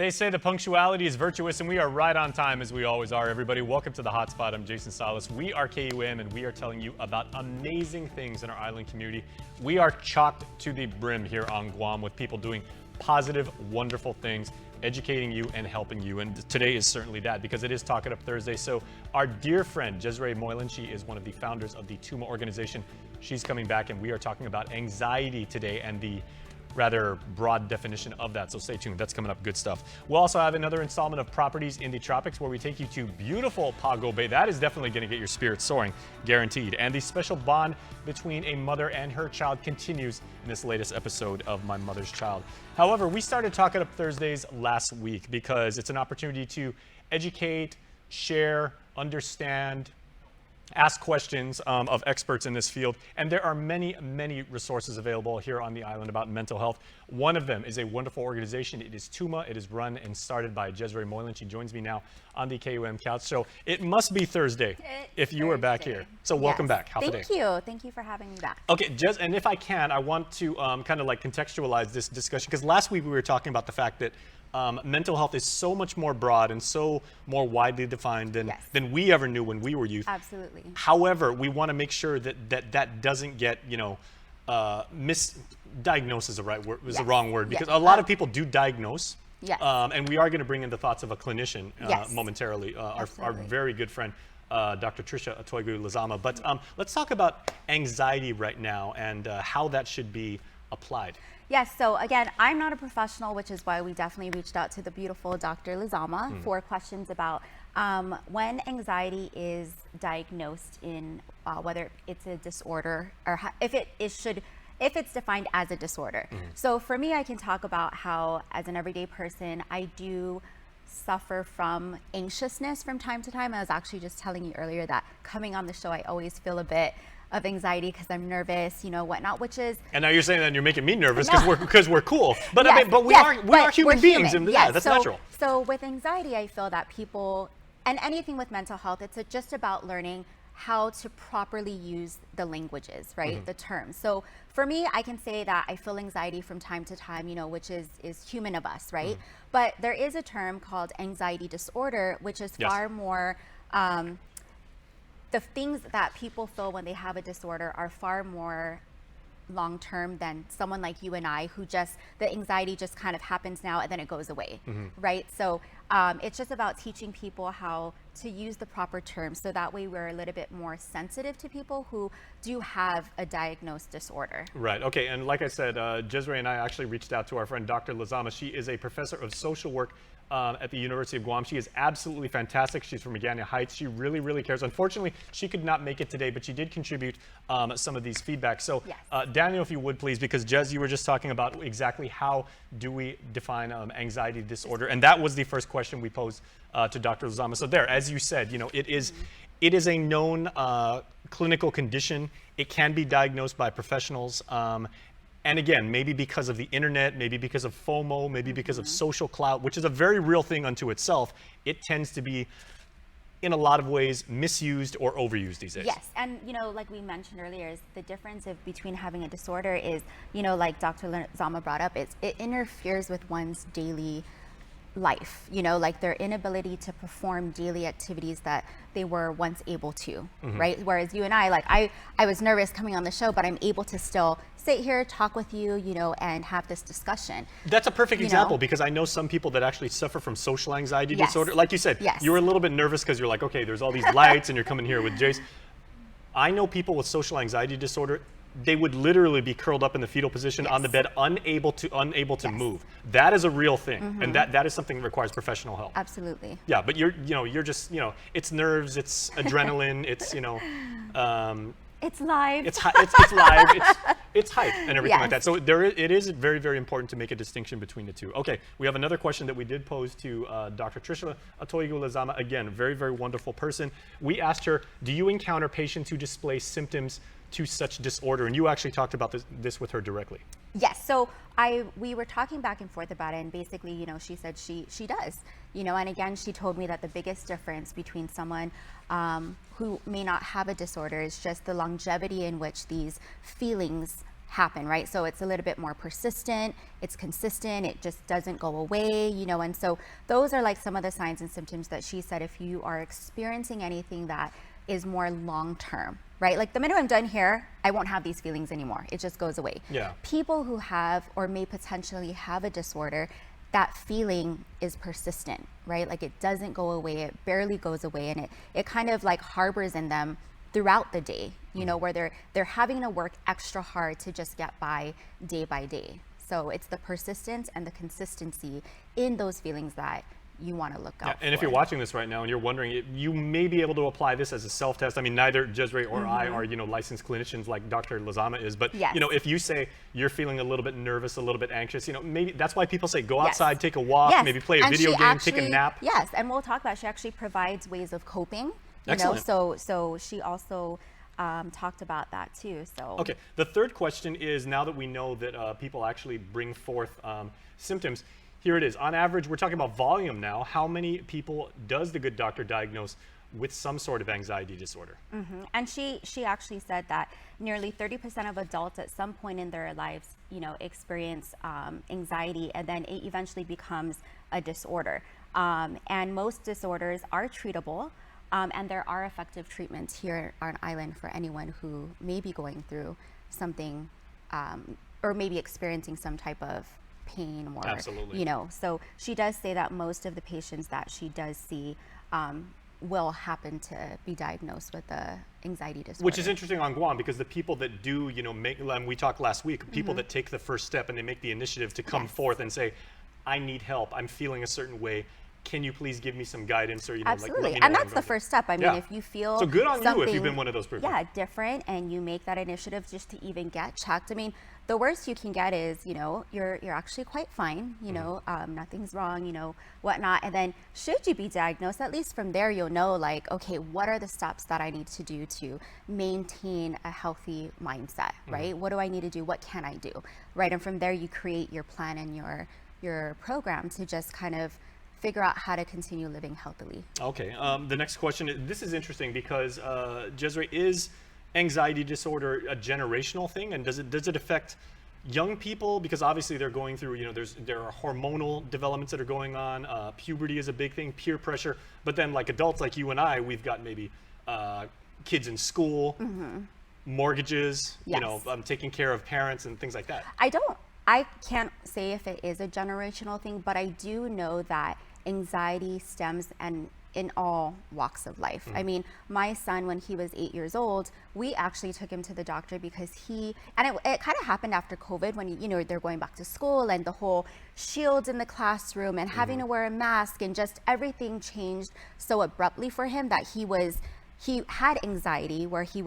They say the punctuality is virtuous, and we are right on time as we always are, everybody. Welcome to the Hotspot. I'm Jason Salas. We are KUM, and we are telling you about amazing things in our island community. We are chocked to the brim here on Guam with people doing positive, wonderful things, educating you and helping you. And today is certainly that, because it is Talk It Up Thursday. So our dear friend, Jesrae Moylan, she is one of the founders of the TUMA organization. She's coming back, and we are talking about anxiety today and the rather broad definition of that, so stay tuned. That's coming up. Good stuff. We'll also have another installment of Properties in the Tropics, where we take you to beautiful Pago Bay. That is definitely going to get your spirits soaring, guaranteed. And the special bond between a mother and her child continues in this latest episode of My Mother's Child. However, we started Talk It Up Thursdays last week because it's an opportunity to educate, share, understand, ask questions of experts in this field. And there are many, many resources available here on the island about mental health. One of them is a wonderful organization. It is TUMA. It is run and started by Jesrae Moylan. She joins me now on the KUM couch. So it must be Thursday if you are back here. So welcome back. How's the day? Thank you. Thank you for having me back. Okay, and if I can, I want to kind of like contextualize this discussion, because last week we were talking about the fact that mental health is so much more broad and so more widely defined than we ever knew when we were youth. Absolutely. However, we want to make sure that doesn't get, misdiagnosis is the wrong word, because a lot of people do diagnose. Yes. And we are going to bring in the thoughts of a clinician momentarily, our very good friend, Dr. Tricia Lizama. But let's talk about anxiety right now and how that should be applied. Yes, so again, I'm not a professional, which is why we definitely reached out to the beautiful Dr. Lizama for questions about when anxiety is diagnosed in whether it's a disorder or if it's defined as a disorder. So for me, I can talk about how, as an everyday person, I do suffer from anxiousness from time to time. I was actually just telling you earlier that coming on the show, I always feel a bit of anxiety because I'm nervous, whatnot, which is. And now you're saying that you're making me nervous because we're cool. But yes, I mean, but we are human beings, and that's natural. So with anxiety, I feel that people, and anything with mental health, it's just about learning how to properly use the languages, right? The terms. So for me, I can say that I feel anxiety from time to time, which is human of us, right? But there is a term called anxiety disorder, which is far more. The things that people feel when they have a disorder are far more long-term than someone like you and I, who the anxiety just kind of happens now and then it goes away, right? So it's just about teaching people how to use the proper terms, so that way we're a little bit more sensitive to people who do have a diagnosed disorder. Right, okay, and like I said, Jesrae and I actually reached out to our friend Dr. Lizama. She is a professor of social work at the University of Guam. She is absolutely fantastic. She's from Magana Heights. She really, really cares. Unfortunately, she could not make it today, but she did contribute some of these feedback. So Daniel, if you would please, because Jez, you were just talking about exactly how do we define anxiety disorder, and that was the first question we posed to Dr. Lizama. So there, as you said, it is a known clinical condition. It can be diagnosed by professionals. And again, maybe because of the internet, maybe because of FOMO, maybe because of social clout, which is a very real thing unto itself, it tends to be, in a lot of ways, misused or overused these days. Yes, and like we mentioned earlier, is the difference between having a disorder is, like Dr. Lizama brought up, it interferes with one's daily life, like their inability to perform daily activities that they were once able to, right? Whereas you and I was nervous coming on the show, but I'm able to still sit here, talk with you, and have this discussion. That's a perfect example, because I know some people that actually suffer from social anxiety disorder. Like you said, you were a little bit nervous because you're like, okay, there's all these lights and you're coming here with Jace. I know people with social anxiety disorder, they would literally be curled up in the fetal position on the bed, unable to move. That is a real thing, and that is something that requires professional help. Absolutely. Yeah, but you're just it's nerves, it's adrenaline, it's it's live. It's live. It's hype and everything like that. So it is very, very important to make a distinction between the two. Okay, we have another question that we did pose to Dr. Tricia Lizama. Again, very, very wonderful person. We asked her, do you encounter patients who display symptoms to such disorder? And you actually talked about this with her directly. Yes, so we were talking back and forth about it, and basically, she said she does, and again, she told me that the biggest difference between someone who may not have a disorder is just the longevity in which these feelings happen, right? So it's a little bit more persistent, it's consistent, it just doesn't go away, you know, and so those are like some of the signs and symptoms that she said if you are experiencing anything that is more long-term, right? Like the minute I'm done here, I won't have these feelings anymore. It just goes away. Yeah. People who have or may potentially have a disorder, that feeling is persistent, right? Like it doesn't go away, it barely goes away, and it kind of like harbors in them throughout the day, you know, where they're having to work extra hard to just get by day. So it's the persistence and the consistency in those feelings that you want to look out for. And if you're watching this right now and you're wondering, you may be able to apply this as a self-test. I mean, neither Jesrae or I are, you know, licensed clinicians like Dr. Lizama is, but Yes. you know, if you say you're feeling a little bit nervous, a little bit anxious, you know, maybe that's why people say go outside, take a walk, Yes. maybe play a And video she game, take a actually- nap. Yes, and we'll talk about, she actually provides ways of coping, you Excellent. know, so she also talked about that too, so. Okay, the third question is, now that we know that people actually bring forth symptoms, here it is. On average, we're talking about volume now. How many people does the good doctor diagnose with some sort of anxiety disorder? And she actually said that nearly 30% of adults at some point in their lives, you know, experience anxiety, and then it eventually becomes a disorder. And most disorders are treatable, and there are effective treatments here on island for anyone who may be going through something or maybe experiencing some type of pain or, Absolutely. you know, so she does say that most of the patients that she does see will happen to be diagnosed with the anxiety disorder. Which is interesting on Guam, because the people that do, you know, and we talked last week, people that take the first step and they make the initiative to come forth and say, I need help, I'm feeling a certain way, can you please give me some guidance, or, you know, Absolutely. like, let me know And what I'm that's the going through. first step. I mean, Yeah. if you feel So good on you if you've something, been one of those people. Yeah, different, and you make that initiative just to even get checked. I mean, the worst you can get is, you know, you're actually quite fine, you know, nothing's wrong, you know, whatnot. And then should you be diagnosed, at least from there, you'll know, like, okay, what are the steps that I need to do to maintain a healthy mindset, right? What do I need to do? What can I do, right? And from there, you create your plan and your program to just kind of figure out how to continue living healthily. Okay, the next question, this is interesting because Jesrae, is anxiety disorder a generational thing, and does it affect young people? Because obviously they're going through, you know, there are hormonal developments that are going on, puberty is a big thing, peer pressure, but then like adults like you and I, we've got maybe kids in school, mortgages, you know, taking care of parents and things like that. I can't say if it is a generational thing, but I do know that anxiety stems and in all walks of life. I mean, my son, when he was 8 years old, we actually took him to the doctor because it kind of happened after COVID, when, you know, they're going back to school and the whole shields in the classroom and having to wear a mask, and just everything changed so abruptly for him that he had anxiety where he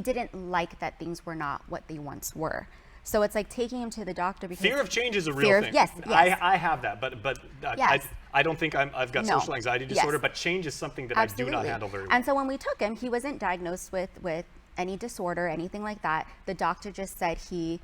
didn't like that things were not what they once were. So it's like taking him to the doctor because Fear of change is a real thing. Yes. I have that, but Yes. I don't think I've got No. social anxiety disorder, Yes. but change is something that Absolutely. I do not handle very well. And so when we took him, he wasn't diagnosed with any disorder, anything like that. The doctor just said he's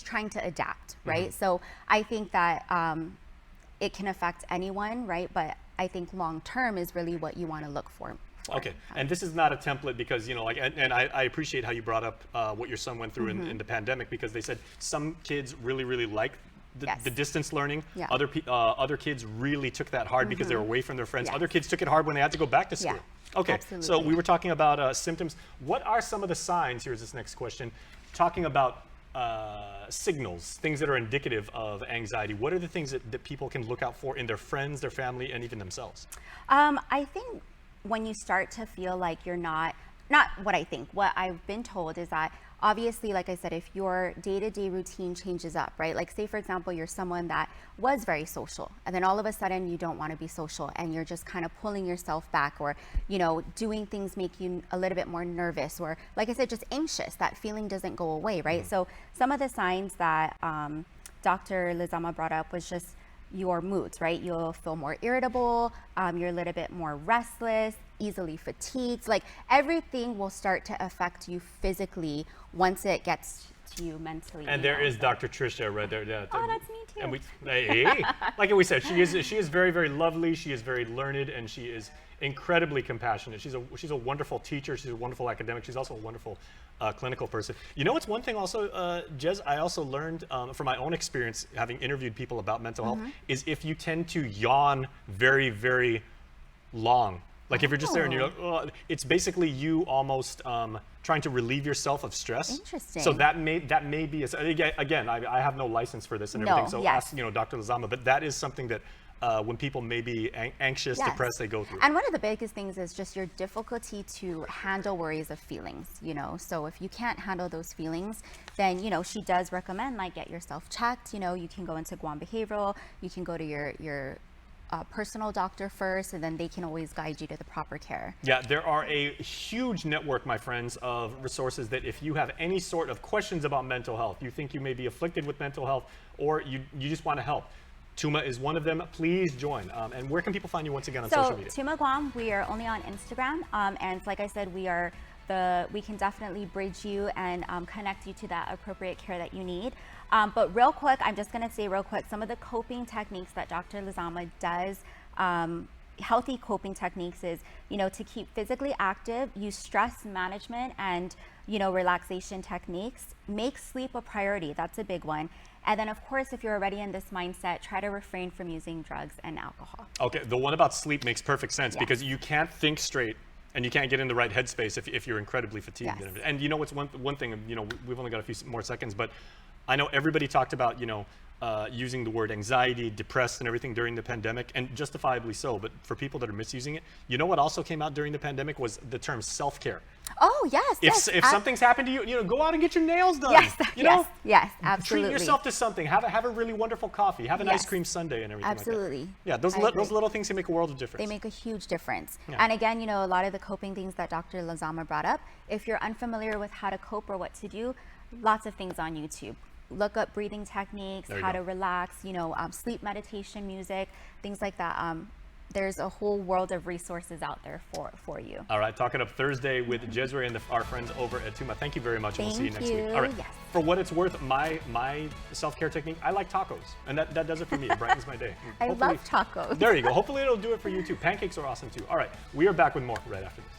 trying to adapt, right? So I think that it can affect anyone, right? But I think long term is really what you want to look for. Okay, and this is not a template because, you know, like, and I appreciate how you brought up what your son went through in the pandemic, because they said some kids really, really like the distance learning. Yeah. Other kids really took that hard because they were away from their friends. Yes. Other kids took it hard when they had to go back to school. Yeah. Okay, Absolutely. so we were talking about symptoms. What are some of the signs? Here's this next question. Talking about signals, things that are indicative of anxiety. What are the things that people can look out for in their friends, their family, and even themselves? I think when you start to feel like you're not what I've been told is that obviously, like I said, if your day-to-day routine changes up, right? Like say, for example, you're someone that was very social and then all of a sudden you don't want to be social and you're just kind of pulling yourself back, or, you know, doing things make you a little bit more nervous, or like I said, just anxious. That feeling doesn't go away, right? So some of the signs that Dr. Lizama brought up was just your moods, right? You'll feel more irritable, you're a little bit more restless, easily fatigued. Like everything will start to affect you physically once it gets to you mentally. And there is Dr. Tricia right there. Yeah. Oh, that's me too. And hey, like we said, she is very, very lovely. She is very learned, and she is incredibly compassionate. She's a wonderful teacher. She's a wonderful academic. She's also a wonderful clinical person. You know, it's one thing also, Jez, I also learned from my own experience having interviewed people about mental health, is if you tend to yawn very, very long. Like if you're just there and you're like, oh, it's basically you almost trying to relieve yourself of stress. Interesting. So that may be again, I have no license for this and everything. So ask Dr. Lizama, but that is something that when people may be anxious, depressed, they go through. And one of the biggest things is just your difficulty to handle worries of feelings, So if you can't handle those feelings, then, she does recommend like get yourself checked. You can go into Guam Behavioral, you can go to your personal doctor first, and then they can always guide you to the proper care. Yeah, there are a huge network, my friends, of resources that if you have any sort of questions about mental health, you think you may be afflicted with mental health, or you just want to help, TUMA is one of them. Please join. And where can people find you once again on social media? TUMA Guam, we are only on Instagram, and like I said, we can definitely bridge you and connect you to that appropriate care that you need. But real quick, I'm just going to say real quick, some of the coping techniques that Dr. Lizama does, healthy coping techniques is, to keep physically active, use stress management and, relaxation techniques, make sleep a priority. That's a big one. And then, of course, if you're already in this mindset, try to refrain from using drugs and alcohol. Okay, the one about sleep makes perfect sense because you can't think straight and you can't get in the right headspace if you're incredibly fatigued. Yes. And what's one thing, we've only got a few more seconds, but I know everybody talked about, using the word anxiety, depressed and everything during the pandemic, and justifiably so, but for people that are misusing it, what also came out during the pandemic was the term self-care. Oh, yes. If something's happened to you, go out and get your nails done. Yes, absolutely. Treat yourself to something. Have a really wonderful coffee. Have an ice cream sundae and everything absolutely. Like that. Yeah, those little things can make a world of difference. They make a huge difference. Yeah. And again, a lot of the coping things that Dr. Lizama brought up, if you're unfamiliar with how to cope or what to do, lots of things on YouTube. Look up breathing techniques, how to relax, sleep meditation music, things like that. There's a whole world of resources out there for you. All right, Talking Up Thursday with Jesrae and our friends over at TUMA. Thank you very much. Thank we'll see you next you. week. All right. Yes. For what it's worth, my self-care technique, I like tacos. And that does it for me. It brightens my day. I love tacos. There you go. Hopefully it'll do it for you too. Pancakes are awesome too. All right, we are back with more right after this.